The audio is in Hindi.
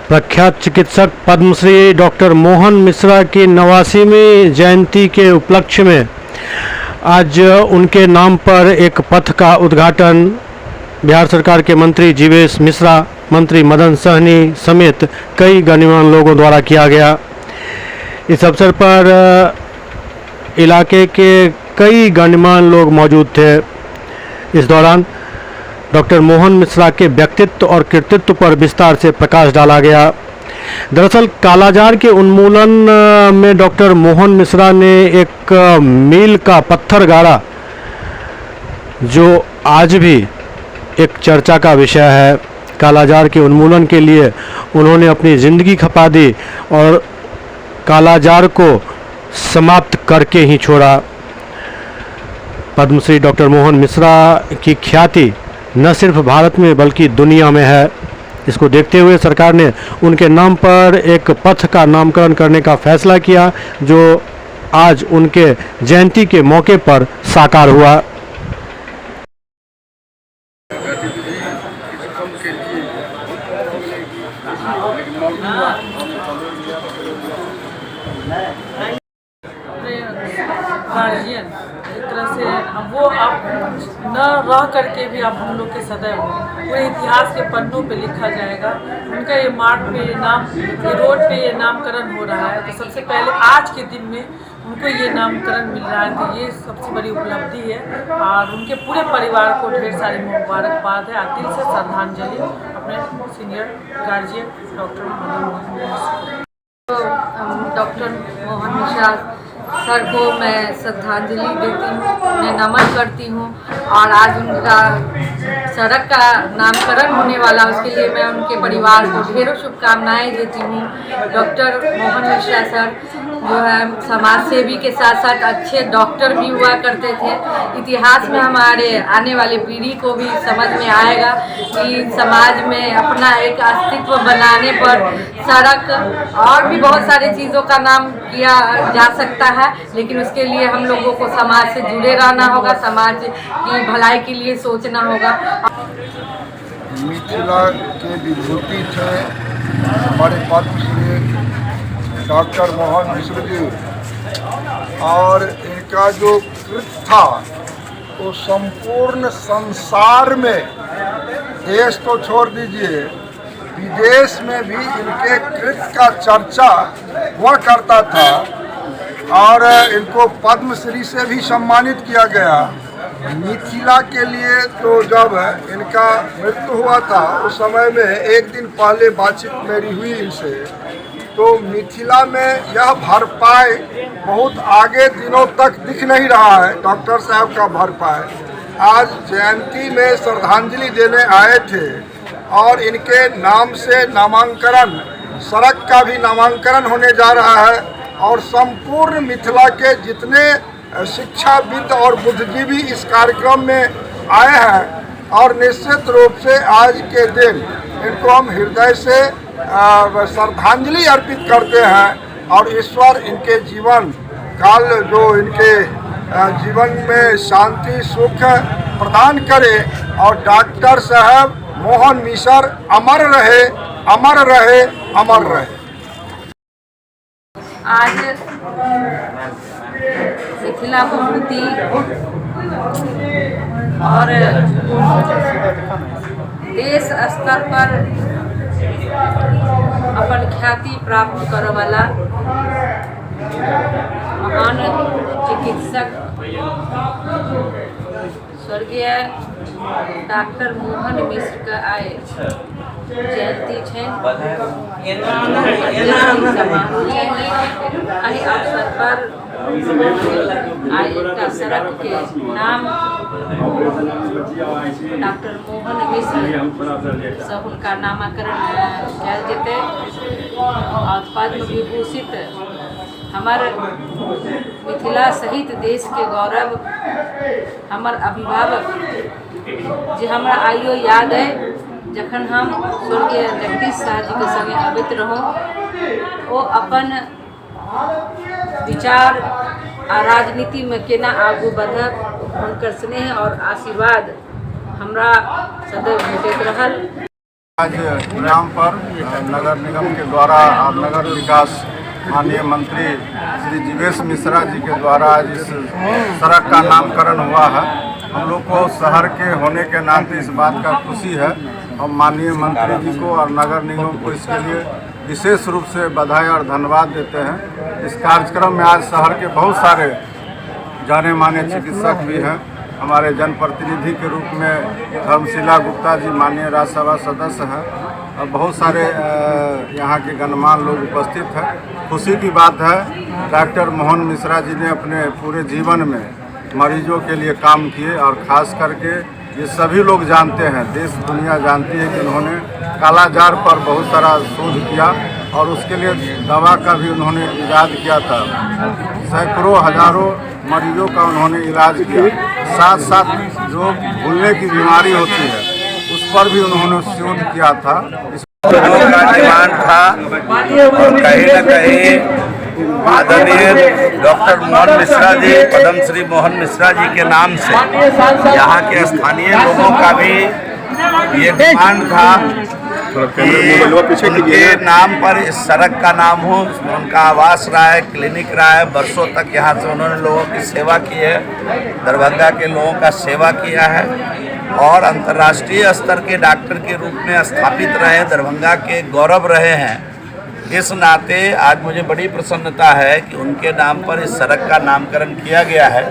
प्रख्यात चिकित्सक पद्मश्री डॉक्टर मोहन मिश्रा की 89वीं जयंती के उपलक्ष्य में आज उनके नाम पर एक पथ का उद्घाटन बिहार सरकार के मंत्री जीवेश मिश्रा, मंत्री मदन सहनी समेत कई गणमान्य लोगों द्वारा किया गया। इस अवसर पर इलाके के कई गणमान्य लोग मौजूद थे। इस दौरान डॉक्टर मोहन मिश्रा के व्यक्तित्व और कृतित्व पर विस्तार से प्रकाश डाला गया। दरअसल कालाजार के उन्मूलन में डॉक्टर मोहन मिश्रा ने एक मील का पत्थर गाड़ा, जो आज भी एक चर्चा का विषय है। कालाजार के उन्मूलन के लिए उन्होंने अपनी ज़िंदगी खपा दी और कालाजार को समाप्त करके ही छोड़ा। पद्मश्री डॉक्टर मोहन मिश्रा की ख्याति न सिर्फ भारत में बल्कि दुनिया में है। इसको देखते हुए सरकार ने उनके नाम पर एक पथ का नामकरण करने का फैसला किया, जो आज उनके जयंती के मौके पर साकार हुआ। गार्जियन एक तरह से वो आप न रह करके भी आप हम लोग के सदैव पूरे इतिहास के पन्नों पे लिखा जाएगा। उनका ये मार्ग पे नाम, ये रोड पे ये नामकरण हो रहा है, तो सबसे पहले आज के दिन में उनको ये नामकरण मिल रहा है, तो ये सबसे बड़ी उपलब्धि है और उनके पूरे परिवार को ढेर सारी मुबारकबाद है। दिल से श्रद्धांजलि अपने senior guardian doctor Mohan Mishra sir को मैं श्रद्धांजलि देती हूँ, मैं नमन करती हूँ। और आज उनका सड़क का नामकरण होने वाला, उसके लिए मैं उनके परिवार को ढेरों शुभकामनाएं देती हूँ। डॉक्टर मोहन मिश्रा सर जो है समाज सेवी के साथ साथ अच्छे डॉक्टर भी हुआ करते थे। इतिहास में हमारे आने वाली पीढ़ी को भी समझ में आएगा कि समाज में अपना एक अस्तित्व बनाने पर सड़क और भी बहुत सारी चीज़ों का नाम किया जा सकता है, लेकिन उसके लिए हम लोगों को समाज से जुड़े रहना होगा, समाज की भलाई के लिए सोचना होगा। मिथिला के विभूति थे हमारे पद्मश्री डॉक्टर मोहन मिश्र जी, और इनका जो कृत था वो संपूर्ण संसार में, देश तो छोड़ दीजिए विदेश में भी इनके कृत का चर्चा हुआ करता था और इनको पद्मश्री से भी सम्मानित किया गया। मिथिला के लिए तो जब इनका मृत्यु हुआ था उस समय में एक दिन पहले बातचीत मेरी हुई इनसे, तो मिथिला में यह भरपाई बहुत आगे दिनों तक दिख नहीं रहा है। डॉक्टर साहब का भरपाई आज जयंती में श्रद्धांजलि देने आए थे और इनके नाम से नामांकन, सड़क का भी नामांकन होने जा रहा है और संपूर्ण मिथिला के जितने शिक्षाविद और बुद्धिजीवी इस कार्यक्रम में आए हैं और निश्चित रूप से आज के दिन इनको हम हृदय से श्रद्धांजलि अर्पित करते हैं और ईश्वर इनके जीवन काल जो इनके जीवन में शांति सुख प्रदान करे और डॉक्टर साहब मोहन मिश्रा अमर रहे, अमर रहे, अमर रहे। आज मिथिला विभूति और देश स्तर पर अपन ख्याति प्राप्त करे वाला महान चिकित्सक स्वर्गीय डॉक्टर मोहन मिश्र का आए जयंती समारोह अवसर पर आज एक सड़क के नाम डॉक्टर मोहन मिश्र सब उनका नामकरण कल जेते और पद्म विभूषित हमार मिथिला सहित देश के गौरव हमार अभिभावक जे हमरा आइयो याद है जखन हम स्वर्गीय जगदीश शाह जी के संगे अबैत रहूँ, वो अपन विचार आ राजनीति में केना आगू बढ़ब, हुनकर स्नेह और आशीर्वाद हमरा सदैव भेटैत रहल। आज नाम पर नगर निगम के द्वारा और नगर विकास माननीय मंत्री श्री जीवेश मिश्रा जी के द्वारा आज इस सड़क का नामकरण हुआ है। हम लोग को शहर के होने के नाते इस बात का खुशी है। हम माननीय मंत्री जी को और नगर निगम को इसके लिए विशेष रूप से बधाई और धन्यवाद देते हैं। इस कार्यक्रम में आज शहर के बहुत सारे जाने माने चिकित्सक भी हैं। हमारे जनप्रतिनिधि के रूप में धर्मशिला गुप्ता जी माननीय राज्यसभा सदस्य हैं और बहुत सारे यहाँ के गणमान्य लोग उपस्थित हैं। खुशी की बात है, डॉक्टर मोहन मिश्रा जी ने अपने पूरे जीवन में मरीजों के लिए काम किए और ख़ास करके ये सभी लोग जानते हैं, देश दुनिया जानती है कि उन्होंने कालाजार पर बहुत सारा शोध किया और उसके लिए दवा का भी उन्होंने इलाज किया था। सैकड़ों हजारों मरीजों का उन्होंने इलाज किया। साथ साथ जो भूलने की बीमारी होती है उस पर भी उन्होंने शोध किया था। लोगों का डिमांड था और कहीं न कहीं आदरणीय डॉक्टर मोहन मिश्रा जी, पद्म श्री मोहन मिश्रा जी के नाम से यहाँ के स्थानीय लोगों का भी ये डिमांड था कि उनके नाम पर इस सड़क का नाम हो। उसमें उनका आवास रहा है, क्लिनिक रहा है, बरसों तक यहाँ से उन्होंने लोगों की सेवा की है, दरभंगा के लोगों का सेवा किया है और अंतर्राष्ट्रीय स्तर के डॉक्टर के रूप में स्थापित रहे, दरभंगा के गौरव रहे हैं। इस नाते आज मुझे बड़ी प्रसन्नता है कि उनके नाम पर इस सड़क का नामकरण किया गया है।